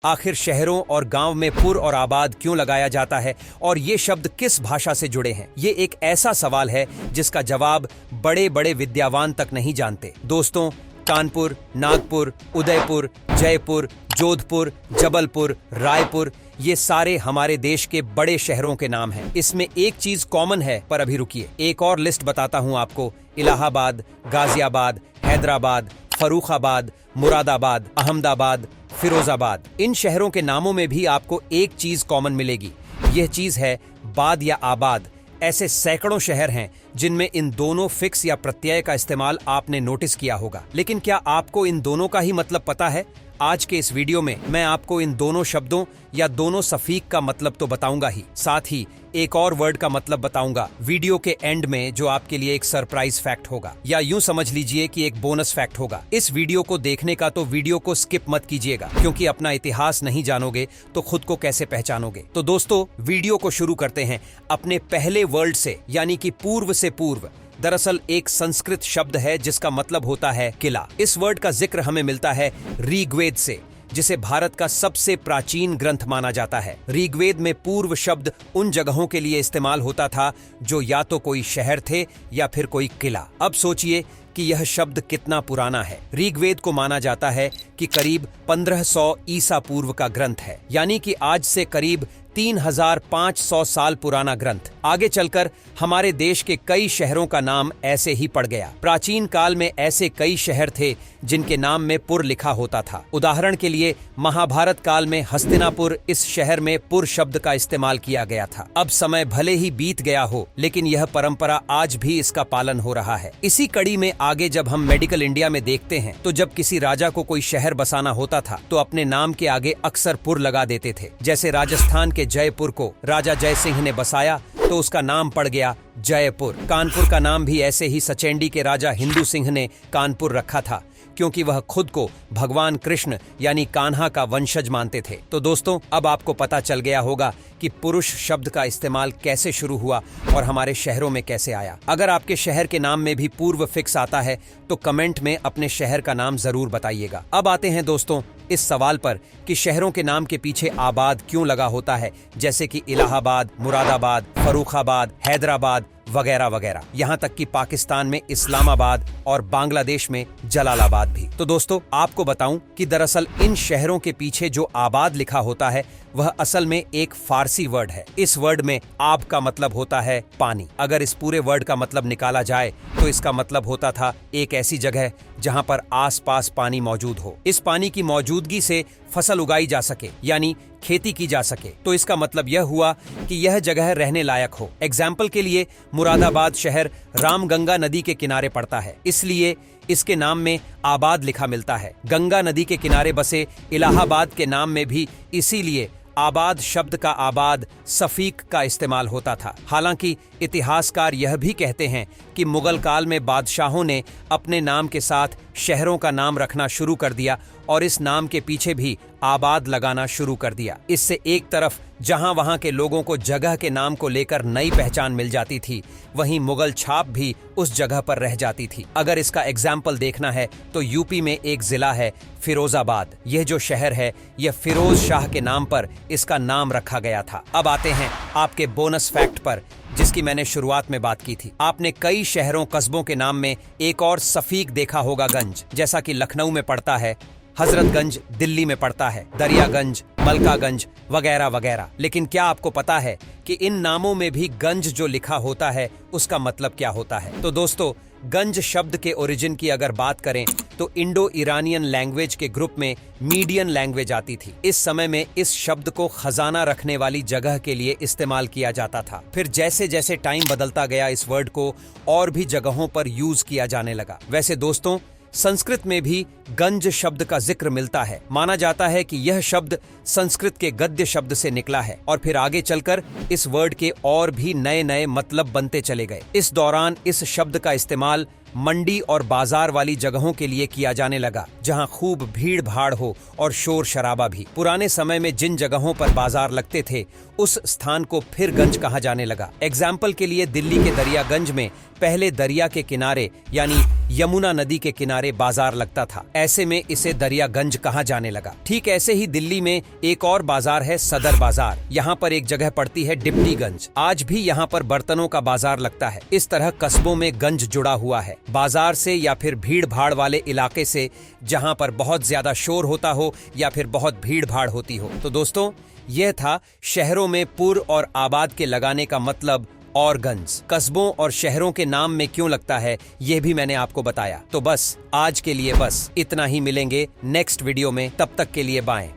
आखिर शहरों और गांव में पुर और आबाद क्यों लगाया जाता है और ये शब्द किस भाषा से जुड़े हैं? ये एक ऐसा सवाल है जिसका जवाब बड़े बड़े विद्यावान तक नहीं जानते। दोस्तों, कानपुर, नागपुर, उदयपुर, जयपुर, जोधपुर, जबलपुर, रायपुर, ये सारे हमारे देश के बड़े शहरों के नाम हैं। इसमें एक चीज कॉमन है, पर अभी रुकिए, एक और लिस्ट बताता हूं आपको। इलाहाबाद, गाजियाबाद, हैदराबाद, फर्रुखाबाद, मुरादाबाद, अहमदाबाद, फिरोजाबाद, इन शहरों के नामों में भी आपको एक चीज कॉमन मिलेगी। यह चीज है बाद या आबाद। ऐसे सैकड़ों शहर हैं जिनमें इन दोनों फिक्स या प्रत्यय का इस्तेमाल आपने नोटिस किया होगा। लेकिन क्या आपको इन दोनों का ही मतलब पता है? आज के इस वीडियो में मैं आपको इन दोनों शब्दों या दोनों सफीक का मतलब तो बताऊंगा ही, साथ ही एक और वर्ड का मतलब बताऊंगा वीडियो के एंड में, जो आपके लिए एक सरप्राइज फैक्ट होगा, या यूं समझ लीजिए कि एक बोनस फैक्ट होगा। इस वीडियो को देखने का तो वीडियो को स्किप मत कीजिएगा, क्योंकि अपना इतिहास नहीं जानोगे तो खुद को कैसे पहचानोगे। तो दोस्तों, वीडियो को शुरू करते हैं अपने पहले वर्ड से, यानी कि पूर्व से पूर्व। दरअसल एक संस्कृत शब्द है जिसका मतलब होता है किला। इस वर्ड का जिक्र हमें मिलता है ऋग्वेद से, जिसे भारत का सबसे प्राचीन ग्रंथ माना जाता है। ऋग्वेद में पूर्व शब्द उन जगहों के लिए इस्तेमाल होता था जो या तो कोई शहर थे या फिर कोई किला। अब सोचिए कि यह शब्द कितना पुराना है। ऋग्वेद को माना जाता है कि करीब 1500 ईसा पूर्व का ग्रंथ है, यानी कि आज से करीब 3500 साल पुराना ग्रंथ। आगे चलकर हमारे देश के कई शहरों का नाम ऐसे ही पड़ गया। प्राचीन काल में ऐसे कई शहर थे जिनके नाम में पुर लिखा होता था। उदाहरण के लिए महाभारत काल में हस्तिनापुर, इस शहर में पुर शब्द का इस्तेमाल किया गया था। अब समय भले ही बीत गया हो, लेकिन यह परंपरा आज भी इसका पालन हो रहा है। इसी कड़ी में आगे जब हम मेडिकल इंडिया में देखते हैं, तो जब किसी राजा को कोई शहर बसाना होता था तो अपने नाम के आगे अक्सर पुर लगा देते थे। जैसे राजस्थान के जयपुर को राजा जय सिंह ने बसाया तो उसका नाम पड़ गया जयपुर। कानपुर का नाम भी ऐसे ही सचेंडी के राजा हिंदू सिंह ने कानपुर रखा था, क्योंकि वह खुद को भगवान कृष्ण यानी कान्हा का वंशज मानते थे। तो दोस्तों, अब आपको पता चल गया होगा कि पुरुष शब्द का इस्तेमाल कैसे शुरू हुआ और हमारे शहरों में कैसे आया। अगर आपके शहर के नाम में भी पूर्व फिक्स आता है तो कमेंट में अपने शहर का नाम जरूर बताइएगा। अब आते हैं दोस्तों इस सवाल पर कि शहरों के नाम के पीछे आबाद क्यों लगा होता है, जैसे कि इलाहाबाद, मुरादाबाद, फर्रुखाबाद, हैदराबाद वगैरह वगैरह। यहाँ तक कि पाकिस्तान में इस्लामाबाद और बांग्लादेश में जलालाबाद भी। तो दोस्तों, आपको बताऊं कि दरअसल इन शहरों के पीछे जो आबाद लिखा होता है वह असल में एक फारसी वर्ड है। इस वर्ड में आब का मतलब होता है पानी। अगर इस पूरे वर्ड का मतलब निकाला जाए तो इसका मतलब होता था एक ऐसी जगह जहां पर आसपास पानी मौजूद हो। इस पानी की मौजूदगी से फसल उगाई जा सके, यानी खेती की जा सके। तो इसका मतलब यह हुआ कि यह जगह रहने लायक हो। एग्जाम्पल के लिए मुरादाबाद शहर रामगंगा नदी के किनारे पड़ता है, इसलिए इसके नाम में आबाद लिखा मिलता है। गंगा नदी के किनारे बसे इलाहाबाद के नाम में भी इसीलिए आबाद शब्द का आबाद सफीक का इस्तेमाल होता था। हालांकि इतिहासकार यह भी कहते हैं कि मुगल काल में बादशाहों ने अपने नाम के साथ शहरों का नाम रखना शुरू कर दिया और इस नाम के पीछे भी आबाद लगाना शुरू कर दिया। इससे एक तरफ जहां वहां के लोगों को जगह के नाम को लेकर नई पहचान मिल जाती थी, वहीं मुगल छाप भी उस जगह पर रह जाती थी। अगर इसका एग्जाम्पल देखना है तो यूपी में एक जिला है फिरोजाबाद। यह जो शहर है यह फिरोज शाह के नाम पर इसका नाम रखा गया था। अब आते हैं आपके बोनस फैक्ट पर, जिसकी मैंने शुरुआत में बात की थी। आपने कई शहरों कस्बों के नाम में एक और सफीक देखा होगा, गंज, जैसा कि लखनऊ में पड़ता है, हजरतगंज दिल्ली में पड़ता है, दरियागंज, मलकागंज वगैरह वगैरह। लेकिन क्या आपको पता है कि इन नामों में भी गंज जो लिखा होता है उसका मतलब क्या होता है? तो दोस्तों, गंज शब्द के ओरिजिन की अगर बात करें तो इंडो ईरानियन लैंग्वेज के ग्रुप में मीडियन लैंग्वेज आती थी। इस समय में इस शब्द को खजाना रखने वाली जगह के लिए इस्तेमाल किया जाता था। फिर जैसे जैसे टाइम बदलता गया, इस वर्ड को और भी जगहों पर यूज किया जाने लगा। वैसे दोस्तों, संस्कृत में भी गंज शब्द का जिक्र मिलता है। माना जाता है कि यह शब्द संस्कृत के गद्य शब्द से निकला है और फिर आगे चलकर इस वर्ड के और भी नए नए मतलब बनते चले गए। इस दौरान इस शब्द का इस्तेमाल मंडी और बाजार वाली जगहों के लिए किया जाने लगा, जहां खूब भीड़ भाड़ हो और शोर शराबा भी। पुराने समय में जिन जगहों पर बाजार लगते थे उस स्थान को फिर गंज कहा जाने लगा। एग्जाम्पल के लिए दिल्ली के दरियागंज में पहले दरिया के किनारे यानी यमुना नदी के किनारे बाजार लगता था, ऐसे में इसे दरियागंज कहा जाने लगा। ठीक ऐसे ही दिल्ली में एक और बाजार है सदर बाजार। यहाँ पर एक जगह पड़ती है डिप्टीगंज। आज भी यहाँ पर बर्तनों का बाजार लगता है। इस तरह कस्बों में गंज जुड़ा हुआ है बाजार से या फिर भीड़ भाड़ वाले इलाके से, जहाँ पर बहुत ज्यादा शोर होता हो या फिर बहुत भीड़ भाड़ होती हो। तो दोस्तों, यह था शहरों में पुर और आबाद के लगाने का मतलब और गंज। कस्बों और शहरों के नाम में क्यों लगता है यह भी मैंने आपको बताया। तो बस आज के लिए बस इतना ही। मिलेंगे नेक्स्ट वीडियो में, तब तक के लिए बाय।